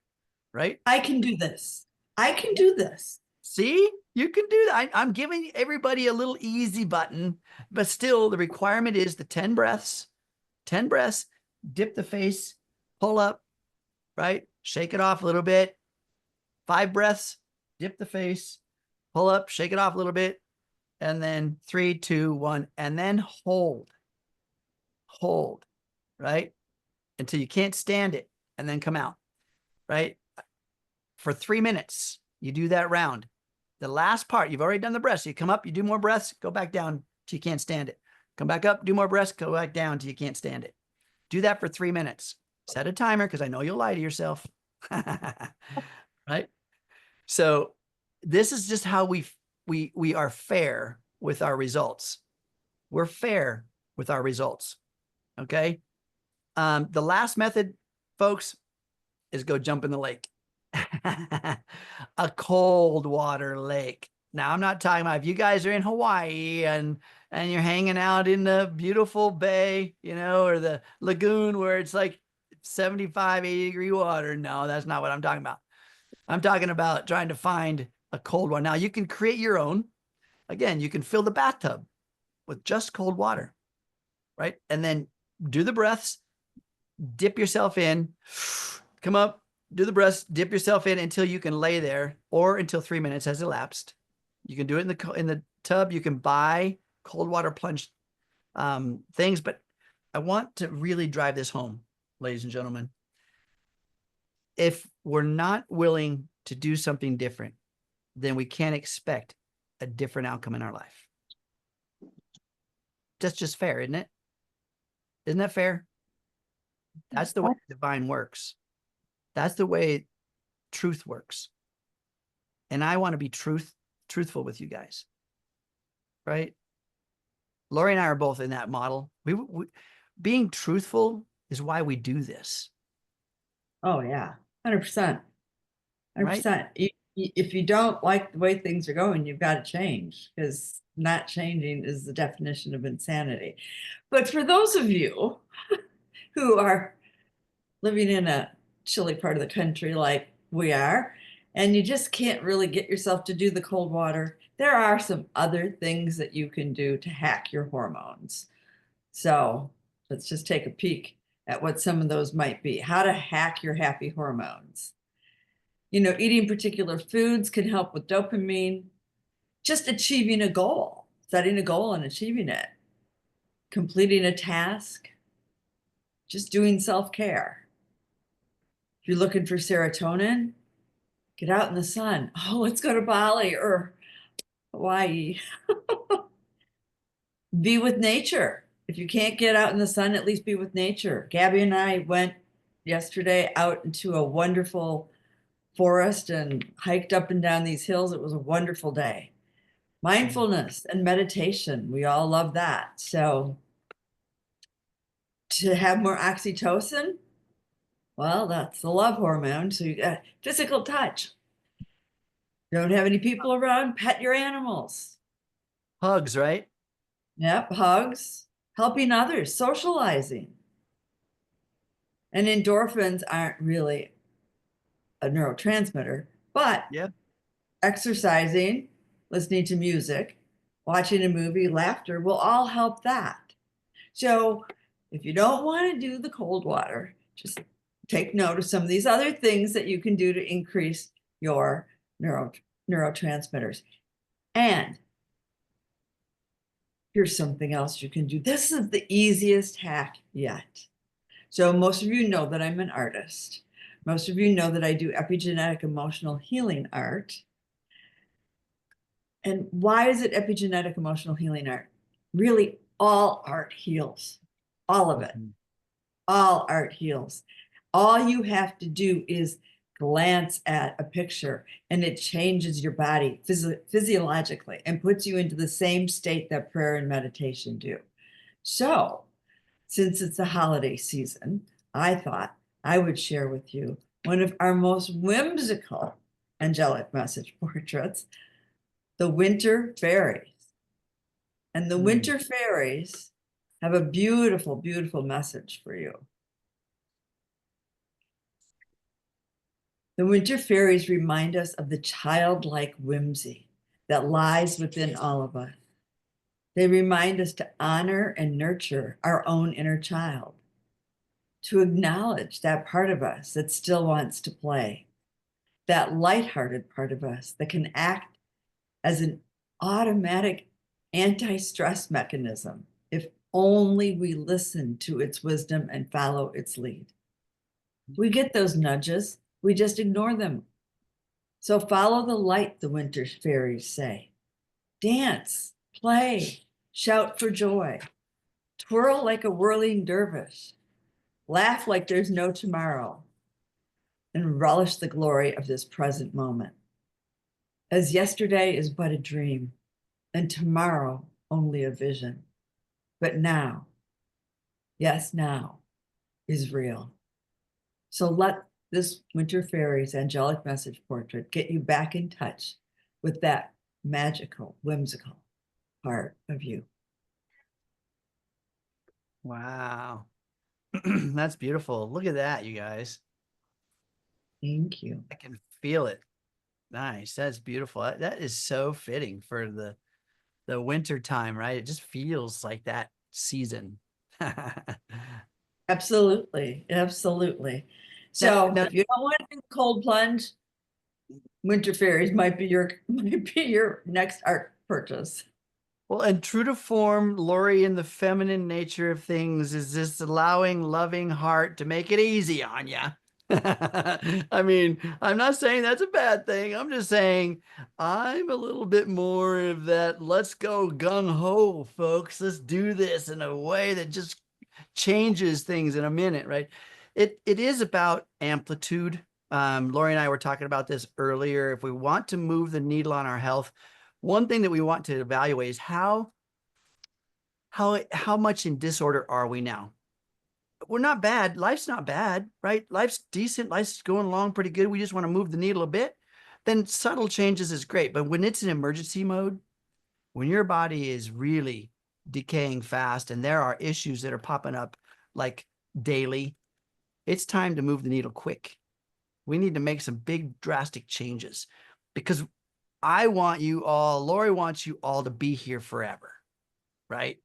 right? I can do this. I can do this. See, you can do that. I'm giving everybody a little easy button, but still the requirement is the 10 breaths, dip the face, pull up, right? Shake it off a little bit. 5 breaths, dip the face, pull up, shake it off a little bit. And then 3, 2, 1, and then hold, right? Until you can't stand it, and then come out, right? For 3 minutes, you do that round. The last part, you've already done the breaths. You come up, you do more breaths, go back down till you can't stand it. Come back up, do more breaths, go back down till you can't stand it. Do that for 3 minutes. Set a timer because I know you'll lie to yourself. Right? So this is just how we are fair with our results. We're fair with our results. Okay. The last method, folks, is go jump in the lake. A cold water lake. Now, I'm not talking about if you guys are in Hawaii and you're hanging out in the beautiful bay, you know, or the lagoon where it's like 75, 80-degree water. No, that's not what I'm talking about. I'm talking about trying to find a cold one. Now, you can create your own. Again, you can fill the bathtub with just cold water, right? And then do the breaths, dip yourself in, come up, do the breaths, dip yourself in until you can lay there or until 3 minutes has elapsed. You can do it in the tub. You can buy cold water plunge things, but I want to really drive this home, ladies and gentlemen. If we're not willing to do something different, then we can't expect a different outcome in our life. That's just fair, isn't it? Isn't that fair? That's the way divine works. That's the way truth works. And I want to be truthful with you guys, right? Lori and I are both in that model. Being truthful is why we do this. Oh yeah, 100%. 100%. Right? If you don't like the way things are going, you've got to change, because not changing is the definition of insanity. But for those of you who are living in a chilly part of the country like we are, and you just can't really get yourself to do the cold water, there are some other things that you can do to hack your hormones. So let's just take a peek at what some of those might be. How to hack your happy hormones. You know, eating particular foods can help with dopamine. Just achieving a goal, setting a goal and achieving it. Completing a task. Just doing self-care. If you're looking for serotonin, get out in the sun. Oh, let's go to Bali or Hawaii. Be with nature. If you can't get out in the sun, at least be with nature. Gabby and I went yesterday out into a wonderful forest and hiked up and down these hills. It was a wonderful day. Mindfulness and meditation, we all love that. So to have more oxytocin, well, that's the love hormone. So you got physical touch. Don't have any people around, pet your animals. Hugs, right? Yep, hugs, helping others, socializing. And endorphins aren't really a neurotransmitter, but Yeah. exercising, listening to music, watching a movie, laughter will all help that. So if you don't want to do the cold water, just take note of some of these other things that you can do to increase your neurotransmitters. And here's something else you can do. This is the easiest hack yet. So most of you know that I'm an artist. Most of you know that I do epigenetic emotional healing art. And why is it epigenetic emotional healing art? Really, all art heals. All of it. All art heals. All you have to do is glance at a picture and it changes your body physiologically and puts you into the same state that prayer and meditation do. So, since it's the holiday season, I thought I would share with you one of our most whimsical angelic message portraits the winter fairies. And the winter fairies have a beautiful, beautiful message for you. The winter fairies remind us of the childlike whimsy that lies within all of us. They remind us to honor and nurture our own inner child, to acknowledge that part of us that still wants to play, that lighthearted part of us that can act as an automatic anti-stress mechanism if only we listen to its wisdom and follow its lead. We get those nudges, we just ignore them. So follow the light, the winter fairies say. Dance, play, shout for joy, twirl like a whirling dervish, laugh like there's no tomorrow, and relish the glory of this present moment. As yesterday is but a dream, and tomorrow only a vision. But now, yes, now is real. So let this winter fairies angelic message portrait get you back in touch with that magical, whimsical part of you. Wow. That's beautiful. Look at that, you guys. Thank you. I can feel it. Nice. That's beautiful. That is so fitting for the winter time, right? It just feels like that season. Absolutely. Absolutely. So Now, if you don't want to do the cold plunge, winter fairies might be your next art purchase. well, and true to form, Lori, in the feminine nature of things, is this allowing loving heart to make it easy on you. I mean, I'm not saying that's a bad thing. I'm just saying I'm a little bit more of that. Let's go gung ho, folks. Let's do this in a way that just changes things in a minute, right? It is about amplitude. Lori and I were talking about this earlier. If we want to move the needle on our health, one thing that we want to evaluate is how much in disorder are we now? We're not bad. Life's not bad, right? Life's decent. Life's going along pretty good. We just want to move the needle a bit. Then subtle changes is great. But when it's in emergency mode, when your body is really decaying fast and there are issues that are popping up like daily, it's time to move the needle quick. We need to make some big drastic changes because I want you all, Lori wants you all to be here forever, right?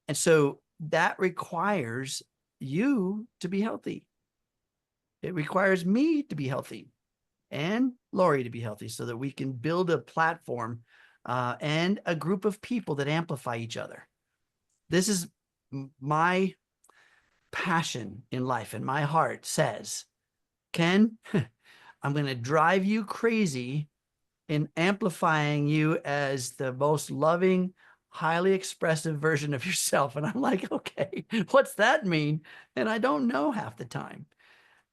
And so that requires you to be healthy. It requires me to be healthy and Lori to be healthy so that we can build a platform and a group of people that amplify each other. This is my passion in life, and my heart says, Ken, I'm going to drive you crazy in amplifying you as the most loving, highly expressive version of yourself. And I'm like, okay, what's that mean? And I don't know half the time.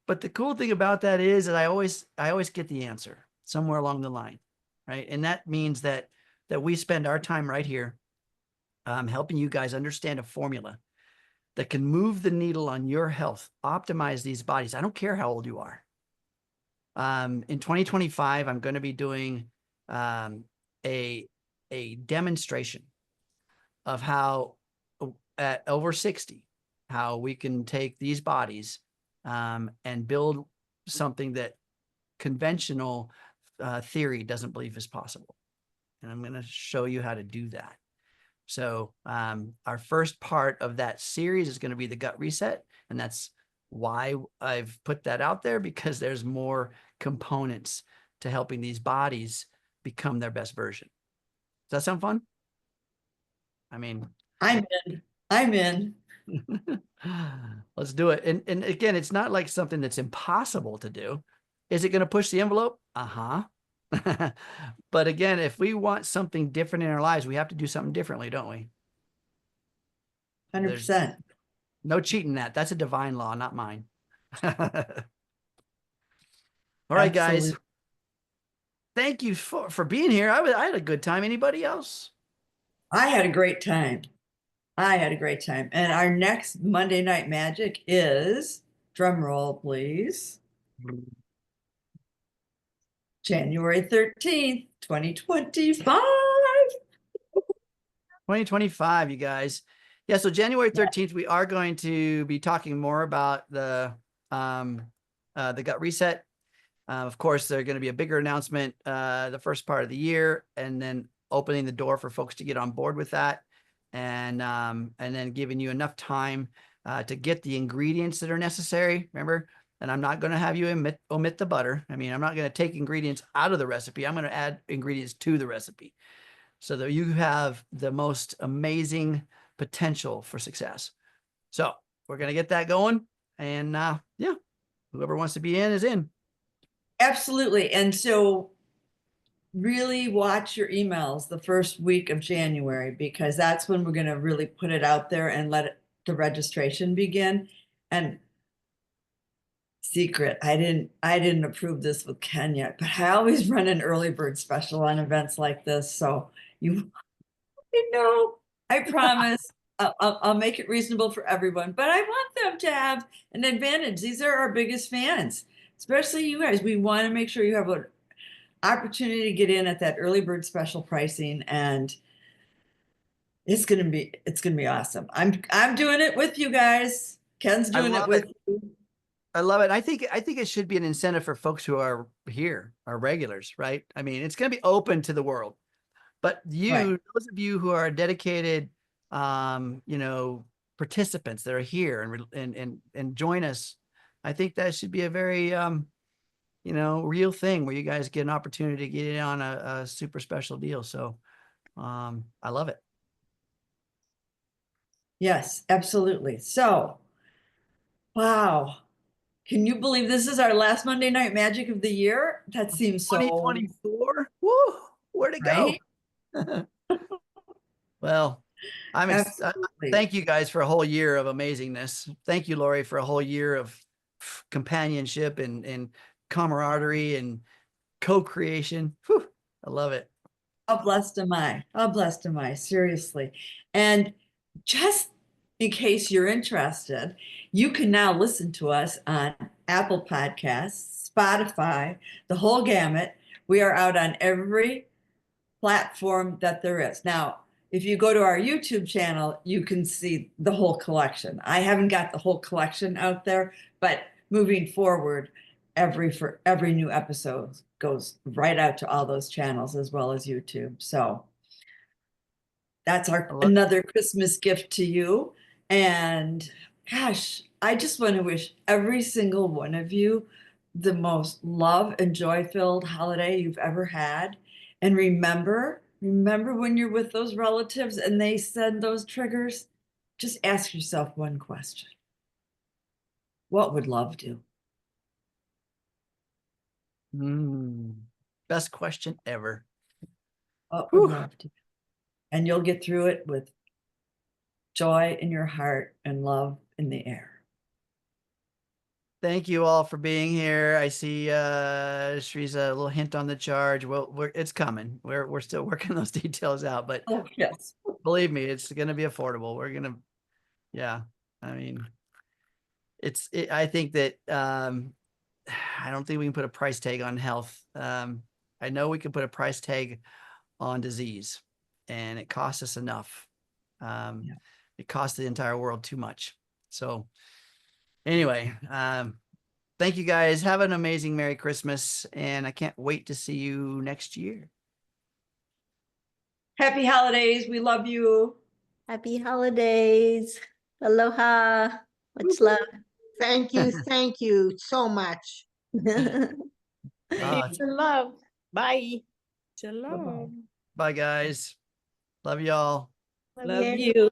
But the cool thing about that is that I always get the answer somewhere along the line, right? And that means that we spend our time right here helping you guys understand a formula that can move the needle on your health, optimize these bodies. I don't care how old you are. In 2025, I'm going to be doing a demonstration of how at over 60, how we can take these bodies and build something that conventional theory doesn't believe is possible. And I'm going to show you how to do that. So our first part of that series is going to be the gut reset. And that's why I've put that out there, because there's more components to helping these bodies become their best version. Does that sound fun? I mean, I'm in. Let's do it. And again, it's not like something that's impossible to do. Is it going to push the envelope? Uh-huh. But again, if we want something different in our lives, we have to do something differently, don't we? 100%. No cheating that. That's a divine law, not mine. All right, guys. Absolutely. Thank you for being here. I had a good time. Anybody else? I had a great time. And our next Monday Night Magic is, drum roll, please, January 13th, 2025. 2025, you guys. Yeah, so January 13th, we are going to be talking more about the gut reset. Of course, there's going to be a bigger announcement the first part of the year, and then opening the door for folks to get on board with that, and then giving you enough time to get the ingredients that are necessary. Remember, and I'm not going to have you omit the butter. I mean, I'm not going to take ingredients out of the recipe. I'm going to add ingredients to the recipe so that you have the most amazing potential for success. So we're going to get that going, and yeah, whoever wants to be in is in. Absolutely. And so really watch your emails the first week of January, because that's when we're going to really put it out there and let the registration begin. And secret, I didn't approve this with Ken yet, but I always run an early bird special on events like this. So you know, I promise I'll make it reasonable for everyone, but I want them to have an advantage. These are our biggest fans, especially you guys. We want to make sure you have an opportunity to get in at that early bird special pricing, and it's gonna be awesome. I'm doing it with you guys. Ken's doing it with you. I love it. I think it should be an incentive for folks who are here, our regulars, right? I mean, it's going to be open to the world, but those of you who are dedicated, participants that are here and join us, I think that should be a very, real thing where you guys get an opportunity to get in on a super special deal. So, I love it. Yes, absolutely. So, wow. Can you believe this is our last Monday Night Magic of the year? That seems so 2024. Woo, where'd it right? go? Well, thank you guys for a whole year of amazingness. Thank you, Lori, for a whole year of companionship and camaraderie and co-creation. Whew, I love it. How blessed am I? How blessed am I? Seriously. And just in case you're interested, you can now listen to us on Apple Podcasts, Spotify, the whole gamut. We are out on every platform that there is. Now, if you go to our YouTube channel, you can see the whole collection. I haven't got the whole collection out there, but moving forward, every new episode goes right out to all those channels as well as YouTube. So that's another Christmas gift to you. And gosh, I just want to wish every single one of you the most love and joy-filled holiday you've ever had. And remember when you're with those relatives and they send those triggers, just ask yourself one question. What would love do? Best question ever. What would love do? And you'll get through it with joy in your heart and love in the air. Thank you all for being here. I see Shree's a little hint on the charge. Well, it's coming. We're still working those details out, but yes, believe me, it's going to be affordable. Yeah. I mean, I think that I don't think we can put a price tag on health. I know we can put a price tag on disease, and it costs us enough. It costs the entire world too much. So anyway, thank you guys. Have an amazing Merry Christmas, and I can't wait to see you next year. Happy holidays. We love you. Happy holidays. Aloha. Much love. Thank you so much. Peace and love. Bye. Shalom. Bye, guys. Love y'all. Love you.